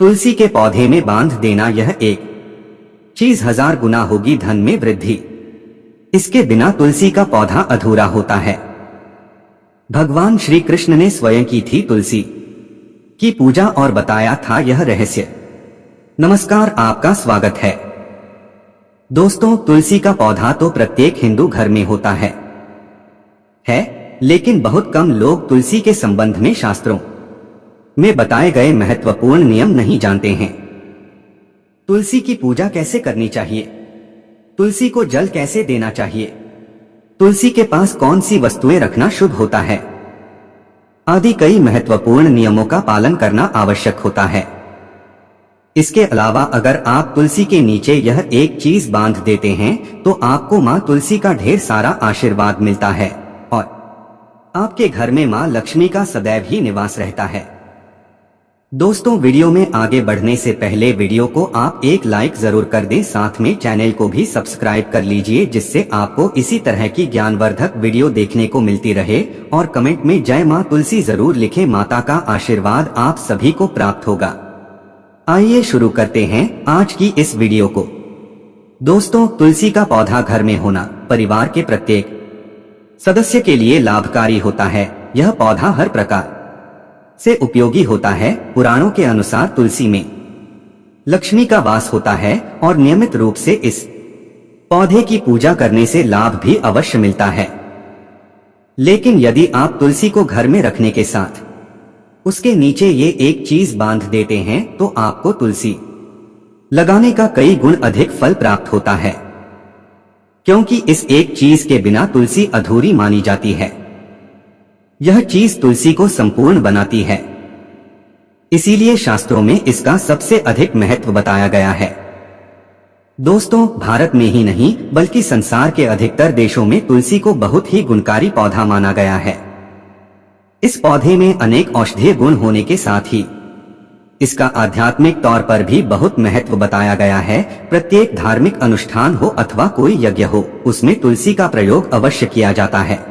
तुलसी के पौधे में बांध देना यह एक चीज 1000 गुना होगी धन में वृद्धि। इसके बिना तुलसी का पौधा अधूरा होता है। भगवान श्री कृष्ण ने स्वयं की थी तुलसी की पूजा और बताया था यह रहस्य। नमस्कार, आपका स्वागत है। दोस्तों, तुलसी का पौधा तो प्रत्येक हिंदू घर में होता है, लेकिन बहुत कम लोग तुलसी के संबंध में शास्त्रों में बताए गए महत्वपूर्ण नियम नहीं जानते हैं। तुलसी की पूजा कैसे करनी चाहिए, तुलसी को जल कैसे देना चाहिए, तुलसी के पास कौन सी वस्तुएं रखना शुभ होता है आदि कई महत्वपूर्ण नियमों का पालन करना आवश्यक होता है। इसके अलावा अगर आप तुलसी के नीचे यह एक चीज बांध देते हैं तो आपको मां तुलसी का ढेर सारा आशीर्वाद मिलता है और आपके घर में मां लक्ष्मी का सदैव ही निवास रहता है। दोस्तों, वीडियो में आगे बढ़ने से पहले वीडियो को आप एक लाइक जरूर कर दें, साथ में चैनल को भी सब्सक्राइब कर लीजिए, जिससे आपको इसी तरह की ज्ञानवर्धक वीडियो देखने को मिलती रहे। और कमेंट में जय मां तुलसी जरूर लिखें, माता का आशीर्वाद आप सभी को प्राप्त होगा। आइए शुरू करते हैं आज की इस वीडियो को। दोस्तों, तुलसी का पौधा घर में होना परिवार के प्रत्येक सदस्य के लिए लाभकारी होता है। यह पौधा हर प्रकार से उपयोगी होता है। पुराणों के अनुसार तुलसी में लक्ष्मी का वास होता है और नियमित रूप से इस पौधे की पूजा करने से लाभ भी अवश्य मिलता है। लेकिन यदि आप तुलसी को घर में रखने के साथ उसके नीचे ये एक चीज बांध देते हैं तो आपको तुलसी लगाने का कई गुण अधिक फल प्राप्त होता है, क्योंकि इस एक चीज के बिना तुलसी अधूरी मानी जाती है। यह चीज तुलसी को संपूर्ण बनाती है, इसीलिए शास्त्रों में इसका सबसे अधिक महत्व बताया गया है। दोस्तों, भारत में ही नहीं बल्कि संसार के अधिकतर देशों में तुलसी को बहुत ही गुणकारी पौधा माना गया है। इस पौधे में अनेक औषधीय गुण होने के साथ ही इसका आध्यात्मिक तौर पर भी बहुत महत्व बताया गया है। प्रत्येक धार्मिक अनुष्ठान हो अथवा कोई यज्ञ हो, उसमें तुलसी का प्रयोग अवश्य किया जाता है।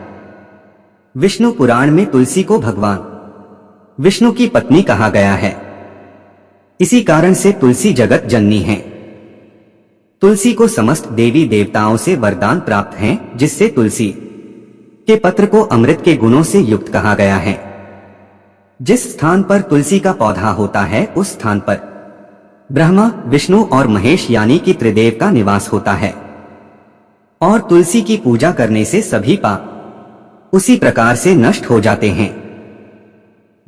विष्णु पुराण में तुलसी को भगवान विष्णु की पत्नी कहा गया है। इसी कारण से तुलसी जगत जननी है। तुलसी को समस्त देवी देवताओं से वरदान प्राप्त हैं, जिससे तुलसी के पत्र को अमृत के गुणों से युक्त कहा गया है। जिस स्थान पर तुलसी का पौधा होता है उस स्थान पर ब्रह्मा, विष्णु और महेश यानी कि त्रिदेव का निवास होता है। और तुलसी की पूजा करने से सभी पाप उसी प्रकार से नष्ट हो जाते हैं,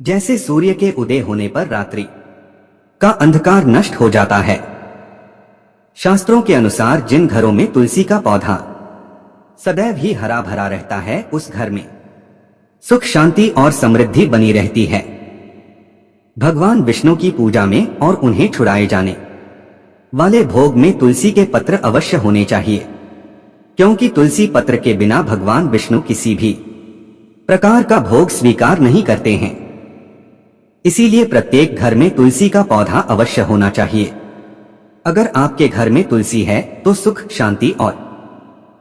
जैसे सूर्य के उदय होने पर रात्रि का अंधकार नष्ट हो जाता है। शास्त्रों के अनुसार जिन घरों में तुलसी का पौधा सदैव ही हरा भरा रहता है, उस घर में सुख, शांति और समृद्धि बनी रहती है। भगवान विष्णु की पूजा में और उन्हें छुड़ाए जाने वाले भोग में तुलसी के पत्र अवश्य होने चाहिए, क्योंकि तुलसी पत्र के बिना भगवान विष्णु किसी भी प्रकार का भोग स्वीकार नहीं करते हैं। इसीलिए प्रत्येक घर में तुलसी का पौधा अवश्य होना चाहिए। अगर आपके घर में तुलसी है तो सुख, शांति और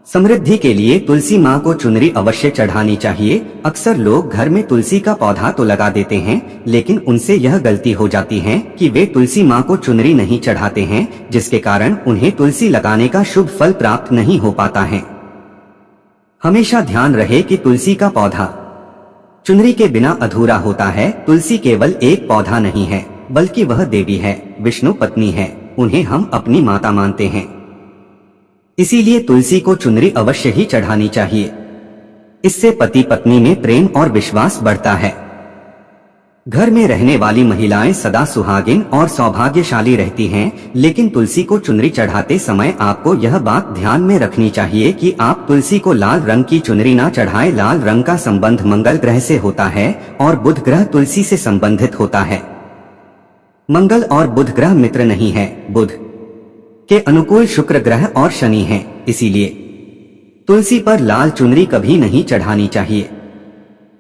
समृद्धि के लिए तुलसी माँ को चुनरी अवश्य चढ़ानी चाहिए। अक्सर लोग घर में तुलसी का पौधा तो लगा देते हैं, लेकिन उनसे यह गलती हो जाती है कि वे तुलसी माँ को चुनरी नहीं चढ़ाते हैं, जिसके कारण उन्हें तुलसी लगाने का शुभ फल प्राप्त नहीं हो पाता है। हमेशा ध्यान रहे कि तुलसी का पौधा चुनरी के बिना अधूरा होता है। तुलसी केवल एक पौधा नहीं है, बल्कि वह देवी है, विष्णु पत्नी है। उन्हें हम अपनी माता मानते हैं, इसीलिए तुलसी को चुनरी अवश्य ही चढ़ानी चाहिए। इससे पति पत्नी में प्रेम और विश्वास बढ़ता है। घर में रहने वाली महिलाएं सदा सुहागिन और सौभाग्यशाली रहती हैं, लेकिन तुलसी को चुनरी चढ़ाते समय आपको यह बात ध्यान में रखनी चाहिए कि आप तुलसी को लाल रंग की चुनरी ना चढ़ाएं। लाल रंग का संबंध मंगल ग्रह से होता है और बुध ग्रह तुलसी से संबंधित होता है। मंगल और बुध ग्रह मित्र नहीं है, बुध के अनुकूल शुक्र ग्रह और शनि हैं, इसीलिए तुलसी पर लाल चुनरी कभी नहीं चढ़ानी चाहिए।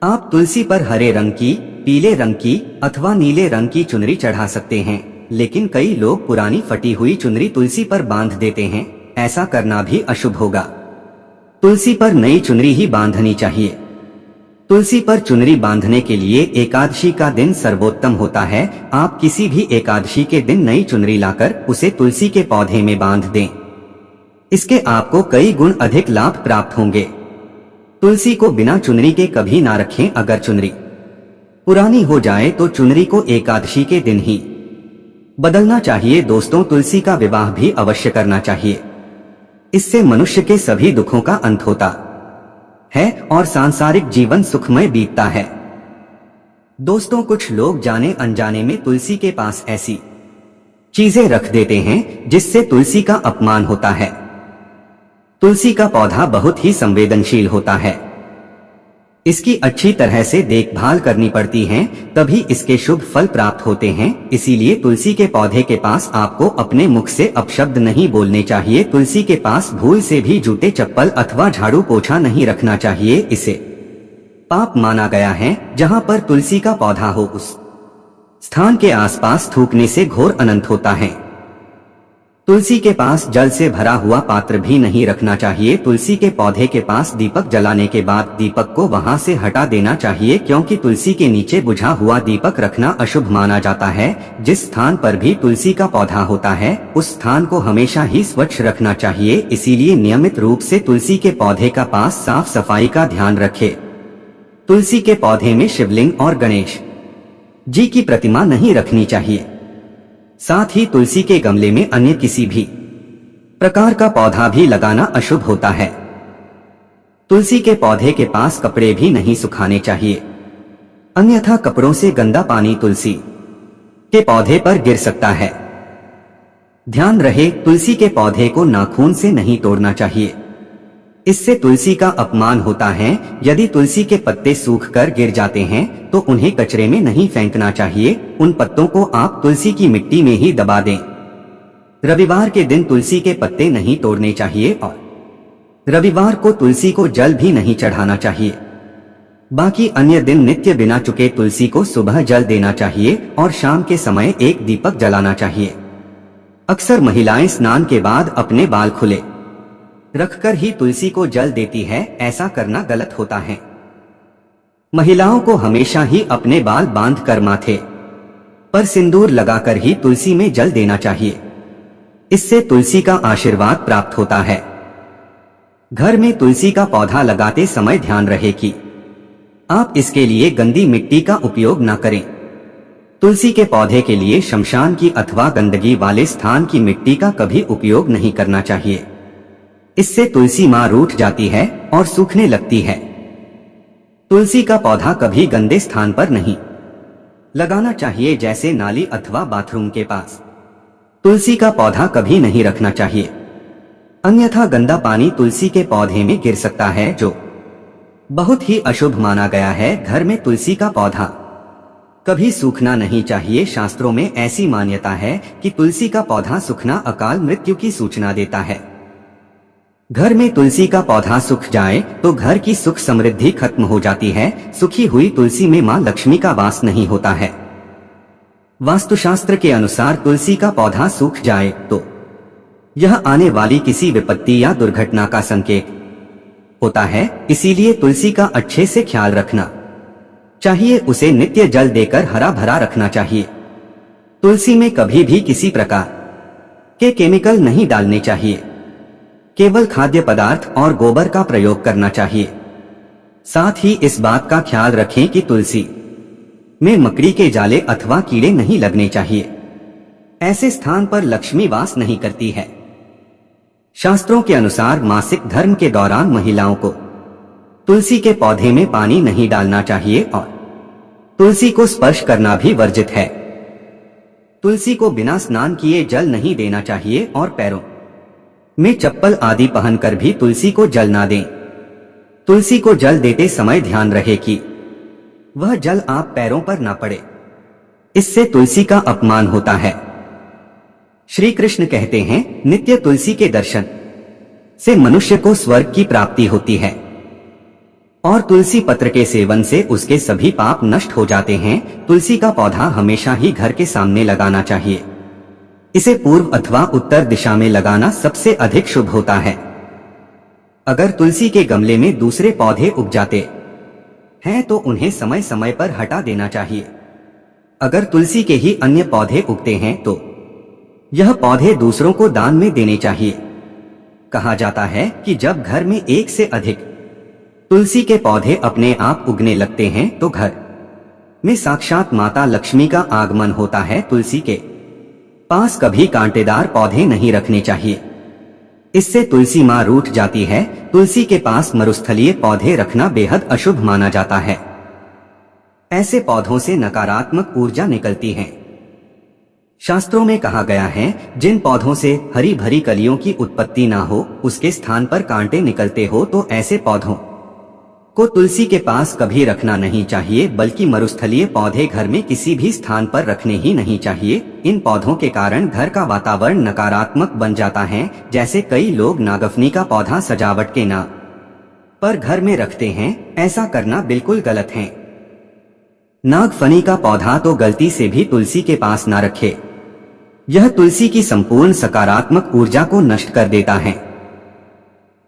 आप तुलसी पर हरे रंग की, पीले रंग की अथवा नीले रंग की चुनरी चढ़ा सकते हैं, लेकिन कई लोग पुरानी फटी हुई चुनरी तुलसी पर बांध देते हैं। ऐसा करना भी अशुभ होगा। तुलसी पर नई चुनरी ही बांधनी चाहिए। तुलसी पर चुनरी बांधने के लिए एकादशी का दिन सर्वोत्तम होता है। आप किसी भी एकादशी के दिन नई चुनरी लाकर उसे तुलसी के पौधे में बांध दें। इसके आपको कई गुण अधिक लाभ प्राप्त होंगे। तुलसी को बिना चुनरी के कभी ना रखें। अगर चुनरी पुरानी हो जाए तो चुनरी को एकादशी के दिन ही बदलना चाहिए। दोस्तों, तुलसी का विवाह भी अवश्य करना चाहिए। इससे मनुष्य के सभी दुखों का अंत होता है और सांसारिक जीवन सुखमय बीतता है। दोस्तों, कुछ लोग जाने अनजाने में तुलसी के पास ऐसी चीजें रख देते हैं जिससे तुलसी का अपमान होता है। तुलसी का पौधा बहुत ही संवेदनशील होता है। इसकी अच्छी तरह से देखभाल करनी पड़ती है, तभी इसके शुभ फल प्राप्त होते हैं। इसीलिए तुलसी के पौधे के पास आपको अपने मुख से अपशब्द नहीं बोलने चाहिए। तुलसी के पास भूल से भी जूते चप्पल अथवा झाड़ू पोछा नहीं रखना चाहिए। इसे पाप माना गया है। जहाँ पर तुलसी का पौधा हो उस स्थान के आसपास थूकने से घोर अनंत होता है। तुलसी के पास जल से भरा हुआ पात्र भी नहीं रखना चाहिए। तुलसी के पौधे के पास दीपक जलाने के बाद दीपक को वहां से हटा देना चाहिए, क्योंकि तुलसी के नीचे बुझा हुआ दीपक रखना अशुभ माना जाता है। जिस स्थान पर भी तुलसी का पौधा होता है उस स्थान को हमेशा ही स्वच्छ रखना चाहिए। इसीलिए नियमित रूप से तुलसी के पौधे का पास साफ सफाई का ध्यान रखें। तुलसी के पौधे में शिवलिंग और गणेश जी की प्रतिमा नहीं रखनी चाहिए। साथ ही तुलसी के गमले में अन्य किसी भी प्रकार का पौधा भी लगाना अशुभ होता है। तुलसी के पौधे के पास कपड़े भी नहीं सुखाने चाहिए, अन्यथा कपड़ों से गंदा पानी तुलसी के पौधे पर गिर सकता है। ध्यान रहे, तुलसी के पौधे को नाखून से नहीं तोड़ना चाहिए, इससे तुलसी का अपमान होता है। यदि तुलसी के पत्ते सूखकर गिर जाते हैं तो उन्हें कचरे में नहीं फेंकना चाहिए। उन पत्तों को आप तुलसी की मिट्टी में ही दबा दें। रविवार के दिन तुलसी के पत्ते नहीं तोड़ने चाहिए और रविवार को तुलसी को जल भी नहीं चढ़ाना चाहिए। बाकी अन्य दिन नित्य बिना चुके तुलसी को सुबह जल देना चाहिए और शाम के समय एक दीपक जलाना चाहिए। अक्सर महिलाएं स्नान के बाद अपने बाल खुले रखकर ही तुलसी को जल देती है। ऐसा करना गलत होता है। महिलाओं को हमेशा ही अपने बाल बांधकर माथे पर सिंदूर लगाकर ही तुलसी में जल देना चाहिए। इससे तुलसी का आशीर्वाद प्राप्त होता है। घर में तुलसी का पौधा लगाते समय ध्यान रहे कि आप इसके लिए गंदी मिट्टी का उपयोग न करें। तुलसी के पौधे के लिए शमशान की अथवा गंदगी वाले स्थान की मिट्टी का कभी उपयोग नहीं करना चाहिए। इससे तुलसी मां रूठ जाती है और सूखने लगती है। तुलसी का पौधा कभी गंदे स्थान पर नहीं लगाना चाहिए, जैसे नाली अथवा बाथरूम के पास तुलसी का पौधा कभी नहीं रखना चाहिए, अन्यथा गंदा पानी तुलसी के पौधे में गिर सकता है, जो बहुत ही अशुभ माना गया है। घर में तुलसी का पौधा कभी सूखना नहीं चाहिए। शास्त्रों में ऐसी मान्यता है कि तुलसी का पौधा सूखना अकाल मृत्यु की सूचना देता है। घर में तुलसी का पौधा सूख जाए तो घर की सुख समृद्धि खत्म हो जाती है। सूखी हुई तुलसी में मां लक्ष्मी का वास नहीं होता है। वास्तुशास्त्र के अनुसार तुलसी का पौधा सूख जाए तो यह आने वाली किसी विपत्ति या दुर्घटना का संकेत होता है। इसीलिए तुलसी का अच्छे से ख्याल रखना चाहिए। उसे नित्य जल देकर हरा भरा रखना चाहिए। तुलसी में कभी भी किसी प्रकार के केमिकल नहीं डालने चाहिए। केवल खाद्य पदार्थ और गोबर का प्रयोग करना चाहिए। साथ ही इस बात का ख्याल रखें कि तुलसी में मकड़ी के जाले अथवा कीड़े नहीं लगने चाहिए। ऐसे स्थान पर लक्ष्मी वास नहीं करती है। शास्त्रों के अनुसार मासिक धर्म के दौरान महिलाओं को तुलसी के पौधे में पानी नहीं डालना चाहिए और तुलसी को स्पर्श करना भी वर्जित है। तुलसी को बिना स्नान किए जल नहीं देना चाहिए और पैरों में चप्पल आदि पहनकर भी तुलसी को जल ना दें। तुलसी को जल देते समय ध्यान रहे कि वह जल आप पैरों पर ना पड़े, इससे तुलसी का अपमान होता है। श्री कृष्ण कहते हैं, नित्य तुलसी के दर्शन से मनुष्य को स्वर्ग की प्राप्ति होती है और तुलसी पत्र के सेवन से उसके सभी पाप नष्ट हो जाते हैं। तुलसी का पौधा हमेशा ही घर के सामने लगाना चाहिए। इसे पूर्व अथवा उत्तर दिशा में लगाना सबसे अधिक शुभ होता है। अगर तुलसी के गमले में दूसरे पौधे उग जाते हैं तो उन्हें समय समय पर हटा देना चाहिए। अगर तुलसी के ही अन्य पौधे उगते हैं तो यह पौधे दूसरों को दान में देने चाहिए। कहा जाता है कि जब घर में एक से अधिक तुलसी के पौधे अपने आप उगने लगते हैं तो घर में साक्षात माता लक्ष्मी का आगमन होता है। तुलसी के पास कभी कांटेदार पौधे नहीं रखने चाहिए, इससे तुलसी मां रूठ जाती है। तुलसी के पास मरुस्थलीय पौधे रखना बेहद अशुभ माना जाता है। ऐसे पौधों से नकारात्मक ऊर्जा निकलती है। शास्त्रों में कहा गया है, जिन पौधों से हरी भरी कलियों की उत्पत्ति ना हो, उसके स्थान पर कांटे निकलते हो तो ऐसे पौधों को तुलसी के पास कभी रखना नहीं चाहिए, बल्कि मरुस्थलीय पौधे घर में किसी भी स्थान पर रखने ही नहीं चाहिए। इन पौधों के कारण घर का वातावरण नकारात्मक बन जाता है। जैसे कई लोग नागफनी का पौधा सजावट के नाम पर घर में रखते हैं, ऐसा करना बिल्कुल गलत है। नागफनी का पौधा तो गलती से भी तुलसी के पास ना रखे, यह तुलसी की संपूर्ण सकारात्मक ऊर्जा को नष्ट कर देता है।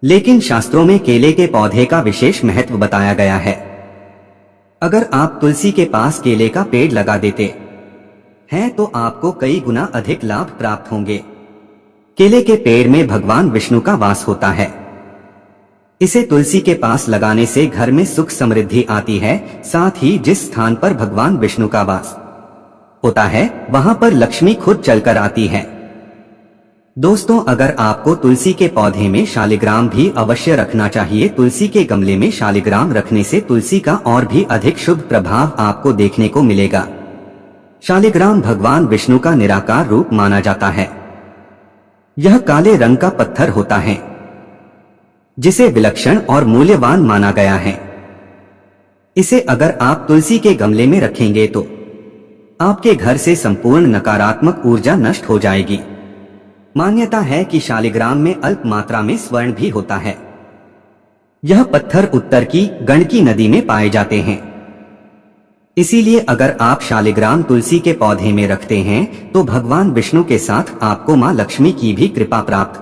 लेकिन शास्त्रों में केले के पौधे का विशेष महत्व बताया गया है। अगर आप तुलसी के पास केले का पेड़ लगा देते हैं तो आपको कई गुना अधिक लाभ प्राप्त होंगे। केले के पेड़ में भगवान विष्णु का वास होता है। इसे तुलसी के पास लगाने से घर में सुख समृद्धि आती है। साथ ही जिस स्थान पर भगवान विष्णु का वास होता है वहां पर लक्ष्मी खुद चलकर आती है। दोस्तों, अगर आपको तुलसी के पौधे में शालिग्राम भी अवश्य रखना चाहिए। तुलसी के गमले में शालिग्राम रखने से तुलसी का और भी अधिक शुभ प्रभाव आपको देखने को मिलेगा। शालिग्राम भगवान विष्णु का निराकार रूप माना जाता है। यह काले रंग का पत्थर होता है जिसे विलक्षण और मूल्यवान माना गया है। इसे अगर आप तुलसी के गमले में रखेंगे तो आपके घर से संपूर्ण नकारात्मक ऊर्जा नष्ट हो जाएगी। मान्यता है कि शालिग्राम में अल्प मात्रा में स्वर्ण भी होता है। यह पत्थर उत्तर की गंडकी नदी में पाए जाते हैं। इसीलिए अगर आप शालिग्राम तुलसी के पौधे में रखते हैं तो भगवान विष्णु के साथ आपको मां लक्ष्मी की भी कृपा प्राप्त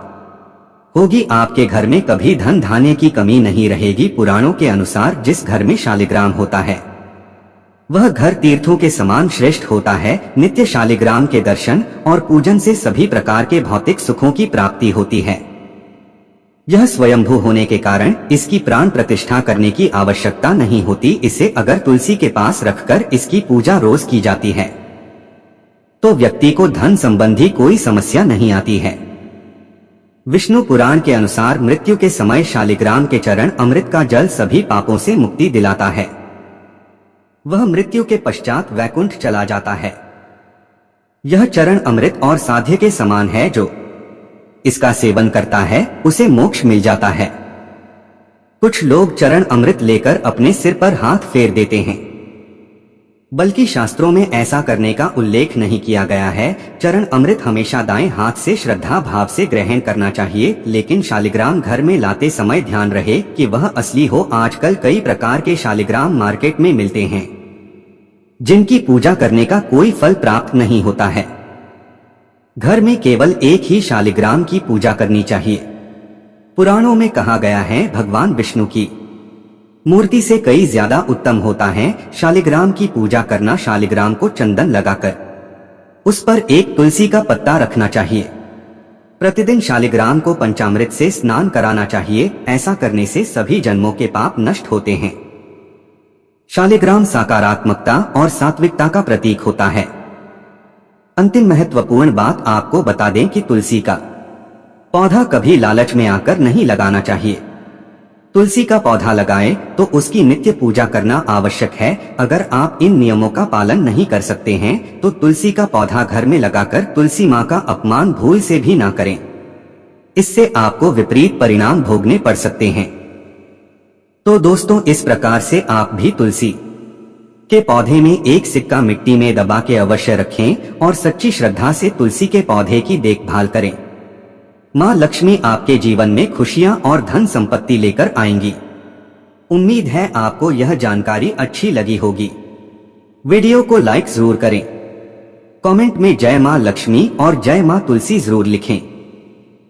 होगी। आपके घर में कभी धन धान्य की कमी नहीं रहेगी। पुराणों के अनुसार जिस घर में शालिग्राम होता है वह घर तीर्थों के समान श्रेष्ठ होता है। नित्य शालिग्राम के दर्शन और पूजन से सभी प्रकार के भौतिक सुखों की प्राप्ति होती है। यह स्वयंभू होने के कारण इसकी प्राण प्रतिष्ठा करने की आवश्यकता नहीं होती। इसे अगर तुलसी के पास रखकर इसकी पूजा रोज की जाती है तो व्यक्ति को धन संबंधी कोई समस्या नहीं आती है। विष्णु पुराण के अनुसार मृत्यु के समय शालिग्राम के चरण अमृत का जल सभी पापों से मुक्ति दिलाता है। वह मृत्यु के पश्चात वैकुंठ चला जाता है। यह चरण अमृत और साध्य के समान है। जो इसका सेवन करता है उसे मोक्ष मिल जाता है। कुछ लोग चरण अमृत लेकर अपने सिर पर हाथ फेर देते हैं, बल्कि शास्त्रों में ऐसा करने का उल्लेख नहीं किया गया है। चरण अमृत हमेशा दाएं हाथ से श्रद्धा भाव से ग्रहण करना चाहिए। लेकिन शालिग्राम घर में लाते समय ध्यान रहे कि वह असली हो। आजकल कई प्रकार के शालिग्राम मार्केट में मिलते हैं जिनकी पूजा करने का कोई फल प्राप्त नहीं होता है। घर में केवल एक ही शालिग्राम की पूजा करनी चाहिए। पुराणों में कहा गया है, भगवान विष्णु की मूर्ति से कई ज्यादा उत्तम होता है शालिग्राम की पूजा करना। शालिग्राम को चंदन लगाकर उस पर एक तुलसी का पत्ता रखना चाहिए। प्रतिदिन शालिग्राम को पंचामृत से स्नान कराना चाहिए। ऐसा करने से सभी जन्मों के पाप नष्ट होते हैं। शालिग्राम सकारात्मकता और सात्विकता का प्रतीक होता है। अंतिम महत्वपूर्ण बात आपको बता दें कि तुलसी का पौधा कभी लालच में आकर नहीं लगाना चाहिए। तुलसी का पौधा लगाएं तो उसकी नित्य पूजा करना आवश्यक है। अगर आप इन नियमों का पालन नहीं कर सकते हैं तो तुलसी का पौधा घर में लगाकर तुलसी मां का अपमान भूल से भी ना करें। इससे आपको विपरीत परिणाम भोगने पड़ सकते हैं। तो दोस्तों, इस प्रकार से आप भी तुलसी के पौधे में एक सिक्का मिट्टी में दबा के अवश्य रखें और सच्ची श्रद्धा से तुलसी के पौधे की देखभाल करें। मां लक्ष्मी आपके जीवन में खुशियां और धन संपत्ति लेकर आएंगी। उम्मीद है आपको यह जानकारी अच्छी लगी होगी। वीडियो को लाइक जरूर करें। कमेंट में जय मां लक्ष्मी और जय मां तुलसी जरूर लिखें।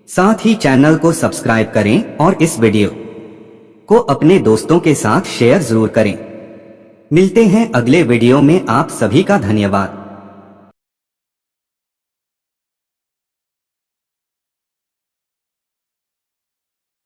साथ ही चैनल को सब्सक्राइब करें और इस वीडियो को अपने दोस्तों के साथ शेयर जरूर करें। मिलते हैं अगले वीडियो में। आप सभी का धन्यवाद।